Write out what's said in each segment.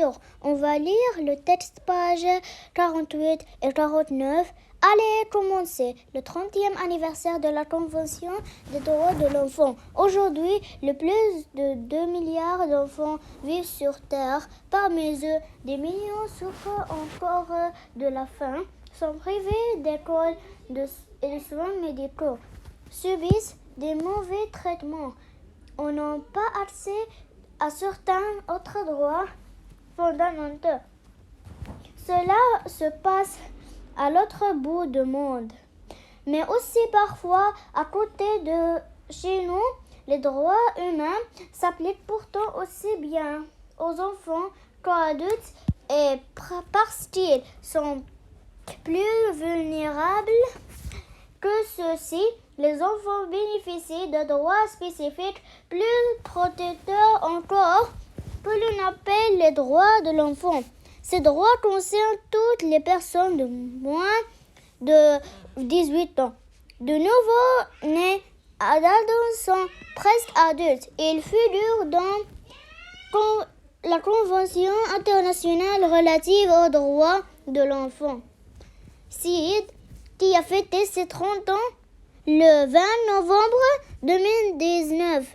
sûr, on va lire le texte page 48 et 49. Allez commencer le 30e anniversaire de la Convention des droits de l'enfant. Aujourd'hui, le plus de 2 milliards d'enfants vivent sur Terre. Parmi eux, des millions souffrent encore de la faim, sont privés d'écoles et de soins médicaux, subissent des mauvais traitements, ou n'ont pas accès à certains autres droits fondamentaux. Cela se passe à l'autre bout du monde, mais aussi parfois à côté de chez nous. Les droits humains s'appliquent pourtant aussi bien aux enfants qu'aux adultes, et parce qu'ils sont plus vulnérables que ceux-ci, les enfants bénéficient de droits spécifiques plus protecteurs encore, que l'on appelle les droits de l'enfant. Ces droits concernent toutes les personnes de moins de 18 ans. De nouveau-nés à d'adolescents presque adultes. Ils figurent dans la Convention internationale relative aux droits de l'enfant. Sid, qui a fêté ses 30 ans le 20 novembre 2019.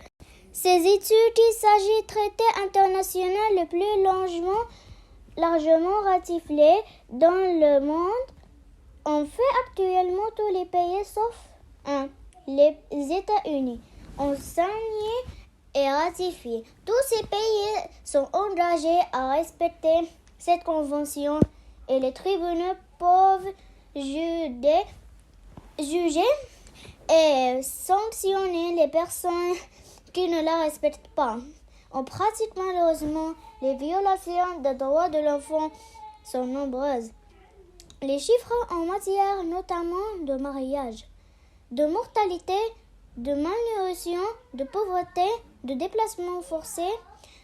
Ces études, il s'agit du traité international le plus largement ratifié dans le monde. En fait, actuellement, tous les pays sauf un, les États-Unis, ont signé et ratifié. Tous ces pays sont engagés à respecter cette convention et les tribunaux peuvent juger et sanctionner les personnes qui ne la respectent pas. En pratique, malheureusement, les violations des droits de l'enfant sont nombreuses. Les chiffres en matière notamment de mariage, de mortalité, de malnutrition, de pauvreté, de déplacement forcé,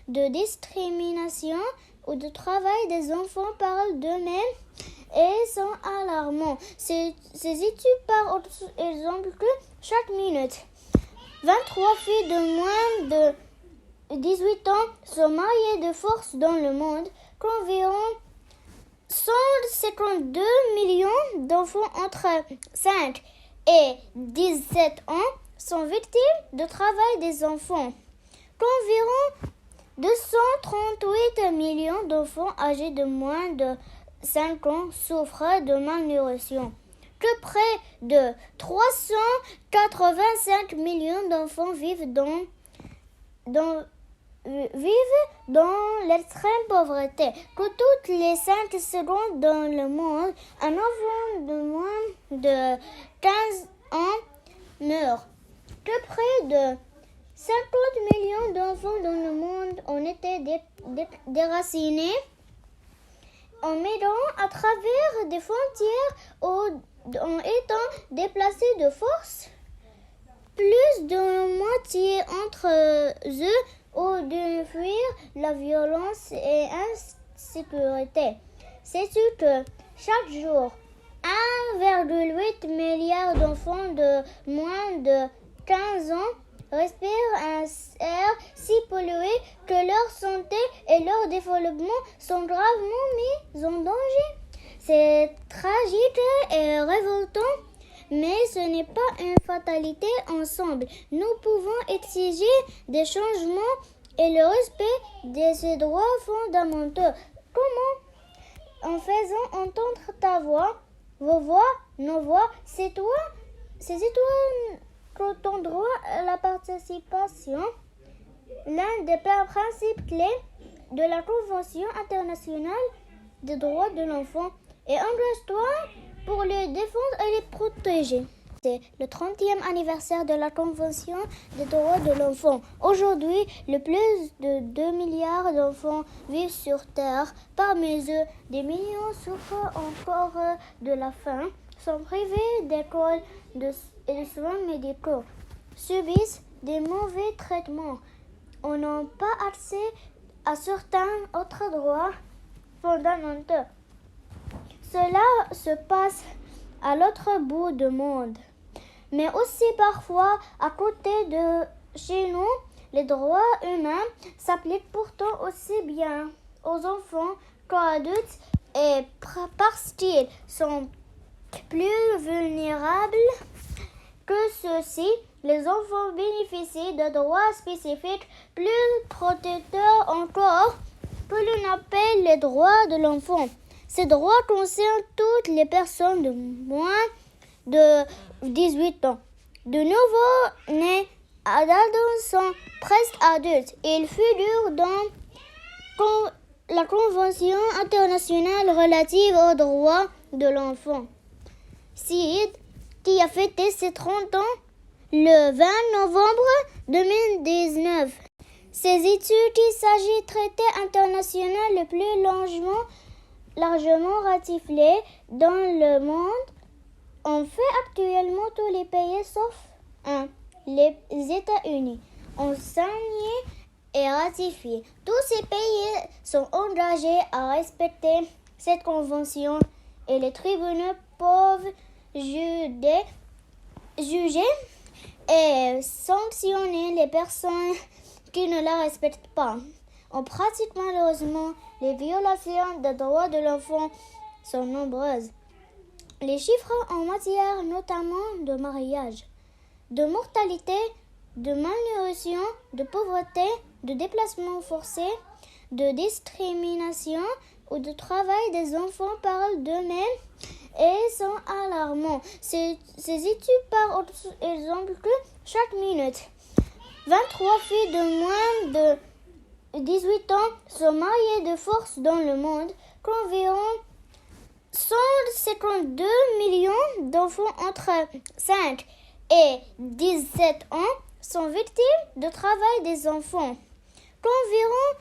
de discrimination ou de travail des enfants parlent d'eux-mêmes et sont alarmants. Ces études par exemple que chaque minute, 23 filles de moins de 18 ans sont mariées de force dans le monde, qu'environ 152 millions d'enfants entre 5 et 17 ans sont victimes de travail des enfants, qu'environ 238 millions d'enfants âgés de moins de 5 ans souffrent de malnutrition, que près de 385 millions d'enfants vivent dans l'extrême pauvreté, que toutes les 5 secondes dans le monde, un enfant de moins de 15 ans meurt, que près de 50 millions d'enfants dans le monde ont été déracinés en migrant à travers des frontières ou en étant déplacés de force. Plus de la moitié entre eux ont dû fuir la violence et l'insécurité. C'est sûr que chaque jour, 1,8 milliard d'enfants de moins de 15 ans respirent un air si pollué que leur santé et leur développement sont gravement mis en danger. C'est tragique et révoltant, mais ce n'est pas une fatalité ensemble. Nous pouvons exiger des changements et le respect de ces droits fondamentaux. Comment? En faisant entendre ta voix, vos voix, nos voix, c'est toi que ton droit à la participation, l'un des principes clés de la Convention internationale des droits de l'enfant, et engage-toi pour les défendre et les protéger. C'est le 30e anniversaire de la Convention des droits de l'enfant. Aujourd'hui, le plus de 2 milliards d'enfants vivent sur Terre. Parmi eux, des millions souffrent encore de la faim, sont privés d'écoles et de soins médicaux, subissent des mauvais traitements, ou n'ont pas accès à certains autres droits fondamentaux. Cela se passe à l'autre bout du monde, mais aussi parfois à côté de chez nous. Les droits humains s'appliquent pourtant aussi bien aux enfants qu'aux adultes et parce qu'ils sont plus vulnérables que ceux-ci, les enfants bénéficient de droits spécifiques plus protecteurs encore que l'on appelle les droits de l'enfant. Ces droits concernent toutes les personnes de moins de 18 ans. De nouveau-nés adolescents presque adultes. Ils figurent dans la Convention internationale relative aux droits de l'enfant. Sid, qui a fêté ses 30 ans le 20 novembre 2019. Ces études, il s'agit du traité international le plus largement ratifié dans le monde. En fait, actuellement, tous les pays sauf un, les États-Unis, ont signé et ratifié. Tous ces pays sont engagés à respecter cette convention et les tribunaux peuvent juger et sanctionner les personnes qui ne la respectent pas. En pratique, malheureusement, les violations des droits de l'enfant sont nombreuses. Les chiffres en matière notamment de mariage, de mortalité, de malnutrition, de pauvreté, de déplacement forcé, de discrimination ou de travail des enfants parlent d'eux-mêmes et sont alarmants. Ces études par exemple que chaque minute, 23 filles de moins de 18 ans sont mariées de force dans le monde, qu'environ 152 millions d'enfants entre 5 et 17 ans sont victimes de travail des enfants, qu'environ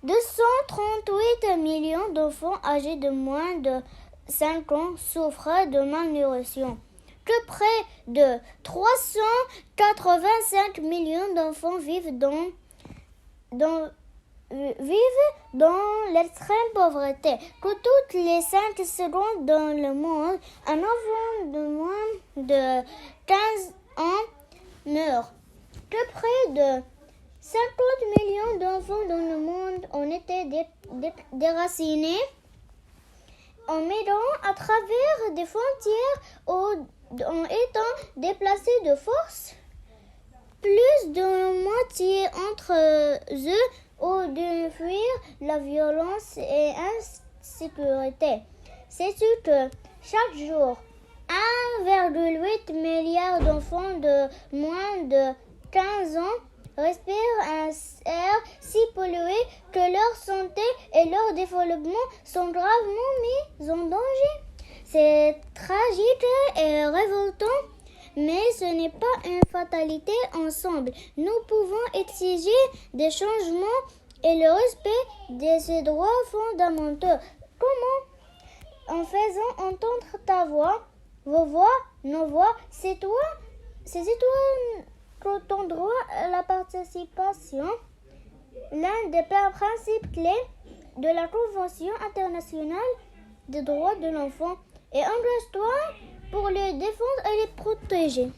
238 millions d'enfants âgés de moins de 5 ans souffrent de malnutrition, que près de 385 millions d'enfants vivent dans l'extrême pauvreté, que toutes les 5 secondes dans le monde, un enfant de moins de 15 ans meurt, que près de 50 millions d'enfants dans le monde ont été déracinés en m'aidant à travers des frontières ou en étant déplacés de force. Plus de la moitié entre eux ont dû fuir la violence et l'insécurité. C'est sûr que chaque jour, 1,8 milliard d'enfants de moins de 15 ans respirent un air si pollué que leur santé et leur développement sont gravement mis en danger. C'est tragique et révoltant, mais ce n'est pas une fatalité ensemble. Nous pouvons exiger des changements et le respect de ces droits fondamentaux. Comment? En faisant entendre ta voix, vos voix, nos voix, c'est toi que ton droit à la participation, l'un des principes clés de la Convention internationale des droits de l'enfant, et engage-toi pour les défendre et les protéger.